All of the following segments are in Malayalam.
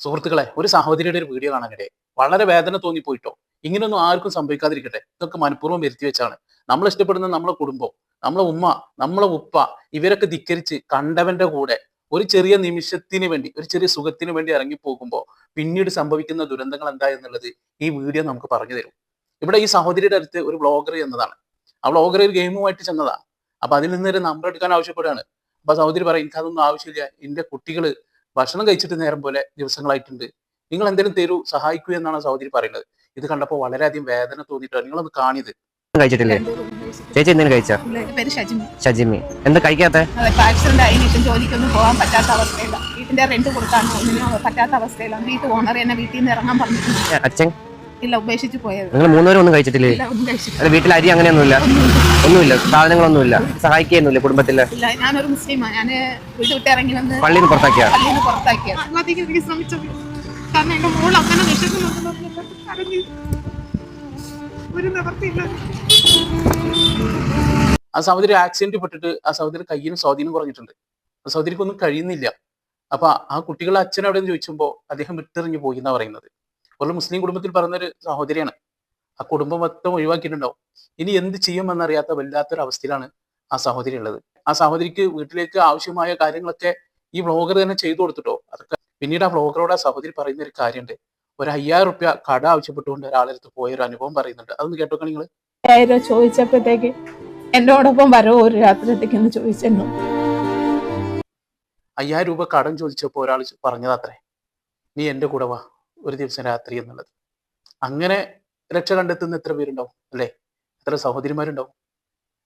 സുഹൃത്തുക്കളെ, ഒരു സഹോദരിയുടെ ഒരു വീഡിയോ കാണാനിടെ വളരെ വേദന തോന്നിപ്പോയിട്ടോ. ഇങ്ങനെയൊന്നും ആർക്കും സംഭവിക്കാതിരിക്കട്ടെ. ഇതൊക്കെ മനഃപൂർവ്വം വരുത്തി വെച്ചാണ്. നമ്മൾ ഇഷ്ടപ്പെടുന്ന നമ്മളെ കുടുംബം, നമ്മളെ ഉമ്മ, നമ്മളെ ഉപ്പ ഇവരൊക്കെ ധിക്കരിച്ച് കണ്ടവന്റെ കൂടെ ഒരു ചെറിയ നിമിഷത്തിന് വേണ്ടി, ഒരു ചെറിയ സുഖത്തിന് വേണ്ടി ഇറങ്ങിപ്പോകുമ്പോൾ പിന്നീട് സംഭവിക്കുന്ന ദുരന്തങ്ങൾ എന്താ എന്നുള്ളത് ഈ വീഡിയോ നമുക്ക് പറഞ്ഞു തരും. ഇവിടെ ഈ സഹോദരിയുടെ അടുത്ത് ഒരു വ്ളോഗർ എന്നതാണ്. ആ വ്ളോഗർ ഒരു ഗെയിമുമായിട്ട് ചെന്നതാ. അപ്പൊ അതിൽ നിന്നൊരു നമ്പർ എടുക്കാൻ ആവശ്യപ്പെടുകയാണ്. അപ്പൊ സഹോദരി പറയും, എനിക്കതൊന്നും ആവശ്യമില്ല, എന്റെ കുട്ടികള് ഭക്ഷണം കഴിച്ചിട്ട് നേരം പോലെ ദിവസങ്ങളായിട്ടുണ്ട്, നിങ്ങൾ എന്തെങ്കിലും തരൂ, സഹായിക്കൂ എന്നാണ് സഹോദരി പറയുന്നത്. ഇത് കണ്ടപ്പോൾ വളരെയധികം വേദന തോന്നിയിട്ടാണ്. നിങ്ങളൊന്ന് കാണിയത്. കഴിച്ചിട്ടില്ലേ ചേച്ചി? എന്തിനു കഴിച്ച? ഷജിമി. എന്താ കഴിക്കാത്ത? ആക്സിഡന്റ് ആയി ജോലിക്കൊന്നും പോകാൻ പറ്റാത്ത അവസ്ഥയിലാണ്. വീട്ടിന്റെ റെന്റ് കൊടുക്കാൻ പറ്റാത്ത അവസ്ഥയിലാണ്. വീട്ടിൽ ഓണർ എന്നെ വീട്ടിൽ നിന്ന് ഇറങ്ങാൻ പറഞ്ഞിട്ടുണ്ട്. അച്ഛൻ ഇല്ല, ഉപേക്ഷിച്ച് പോയത്. നിങ്ങൾ മൂന്നുപേരും ഒന്നും കഴിച്ചിട്ടില്ലേ? അല്ല, വീട്ടിൽ അരി അങ്ങനെയൊന്നുമില്ല? ഒന്നുമില്ല, സാധനങ്ങളൊന്നുമില്ല, സഹായിക്കുന്നില്ല കുടുംബത്തില്? ഇല്ല, ഞാനൊരു മുസ്ലിമാണ്. ഞാൻ വീട് വിട്ട് ഇറങ്ങി വന്ന് പള്ളിയിൽ നിന്ന് പുറത്താക്കിയ? പള്ളിയിൽ നിന്ന് പുറത്താക്കിയത്. ശ്രമിച്ചത് കാരണം എന്റെ മോൾ അങ്ങനെ വിശക്കുന്നുണ്ടെന്ന് ഒരു നിവർത്തിയില്ല. ആ സഹോദരി ആക്സിഡന്റ് പെട്ടിട്ട് ആ സഹോദരി കയ്യിന് സ്വാധീനം കുറഞ്ഞിട്ടുണ്ട്. ആ സഹോദരിക്ക് ഒന്നും കഴിയുന്നില്ല. അപ്പൊ ആ കുട്ടികളുടെ അച്ഛൻ എവിടെയെന്ന് ചോദിച്ചുമ്പോൾ അദ്ദേഹം വിട്ടെറിഞ്ഞു പോയി എന്നാ പറയുന്നത്. ഒരു മുസ്ലിം കുടുംബത്തിൽ പറഞ്ഞൊരു സഹോദരിയാണ്. ആ കുടുംബം മൊത്തം ഒഴിവാക്കിയിട്ടുണ്ടാവും. ഇനി എന്ത് ചെയ്യുമെന്നറിയാത്ത വല്ലാത്തൊരു അവസ്ഥയിലാണ് ആ സഹോദരി ഉള്ളത്. ആ സഹോദരിക്ക് വീട്ടിലേക്ക് ആവശ്യമായ കാര്യങ്ങളൊക്കെ ഈ വ്ളോഗർ തന്നെ ചെയ്തു കൊടുത്തിട്ടോ. അതൊക്കെ പിന്നീട് ആ വ്ളോഗറോട് ആ സഹോദരി പറയുന്ന ഒരു കാര്യമുണ്ട്. ഒരു 5000 റുപ്യ കട ആവശ്യപ്പെട്ടുകൊണ്ട് ഒരാളെടുത്ത് പോയൊരു അനുഭവം പറയുന്നുണ്ട്. അതൊന്ന് കേട്ടോക്കെ നിങ്ങള്. 5000 ചോദിച്ചപ്പോഴത്തേക്ക് എന്നോടൊപ്പം വരോ ഒരു രാത്രിത്തേക്കെന്ന് ചോദിച്ചെന്നു. 5000 രൂപ കടം ചോദിച്ചപ്പോൾ ഒരാൾ പറഞ്ഞതത്രേ, നീ എന്റെ കൂടെ വാ ഒരു ദിവസം രാത്രി എന്നുള്ളത്. അങ്ങനെ രക്ഷ കണ്ടെത്തുന്ന എത്ര പേരുണ്ടാവും അല്ലെ? എത്ര സഹോദരിമാരുണ്ടാവും?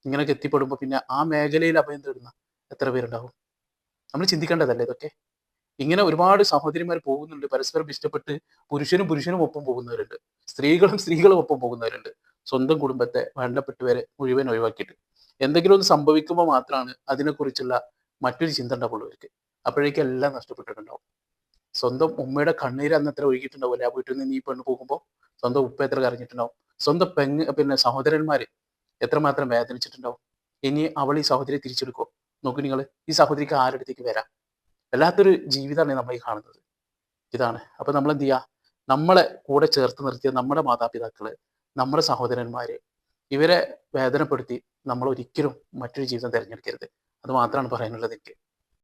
ഇങ്ങനെയൊക്കെ എത്തിപ്പെടുമ്പോൾ പിന്നെ ആ മേഖലയിൽ അഭയം തേടുന്ന എത്ര പേരുണ്ടാവും? നമ്മൾ ചിന്തിക്കേണ്ടതല്ലേ ഇതൊക്കെ? ഇങ്ങനെ ഒരുപാട് സഹോദരിമാർ പോകുന്നുണ്ട്. പരസ്പരം ഇഷ്ടപ്പെട്ട് പുരുഷനും ഒപ്പം പോകുന്നവരുണ്ട്, സ്ത്രീകളും ഒപ്പം പോകുന്നവരുണ്ട്. സ്വന്തം കുടുംബത്തെ, വേണ്ടപ്പെട്ടവരെ മുഴുവൻ ഒഴിവാക്കിയിട്ട് എന്തെങ്കിലും ഒന്ന് സംഭവിക്കുമ്പോൾ മാത്രമാണ് അതിനെക്കുറിച്ചുള്ള മറ്റൊരു ചിന്ത ഉണ്ടാവുള്ളൂ അവർക്ക്. അപ്പോഴേക്കും എല്ലാം നഷ്ടപ്പെട്ടിട്ടുണ്ടാവും. സ്വന്തം ഉമ്മയുടെ കണ്ണീര് അന്ന് എത്ര ഒഴുകിയിട്ടുണ്ടാവില്ല ആ വീട്ടിൽ നിന്ന് ഈ പെണ്ണ് പോകുമ്പോൾ. സ്വന്തം ഉപ്പ എത്ര കരഞ്ഞിട്ടുണ്ടാവും. സ്വന്തം പിന്നെ സഹോദരന്മാര് എത്രമാത്രം വേദനിച്ചിട്ടുണ്ടാവും. ഇനി അവൾ ഈ സഹോദരിയെ തിരിച്ചെടുക്കോ? നോക്കൂ നിങ്ങൾ, ഈ സഹോദരിക്ക് ആരുടെത്തേക്ക് വരാം? വല്ലാത്തൊരു ജീവിതമാണ് നമ്മൾ ഈ കാണുന്നത്. ഇതാണ്. അപ്പൊ നമ്മൾ എന്ത് ചെയ്യുക? നമ്മളെ കൂടെ ചേർത്ത് നിർത്തിയ നമ്മുടെ മാതാപിതാക്കള്, നമ്മുടെ സഹോദരന്മാര്, ഇവരെ വേദനപ്പെടുത്തി നമ്മൾ ഒരിക്കലും മറ്റൊരു ജീവിതം തിരഞ്ഞെടുക്കരുത്. അത് മാത്രമാണ് പറയാനുള്ളത് എനിക്ക്.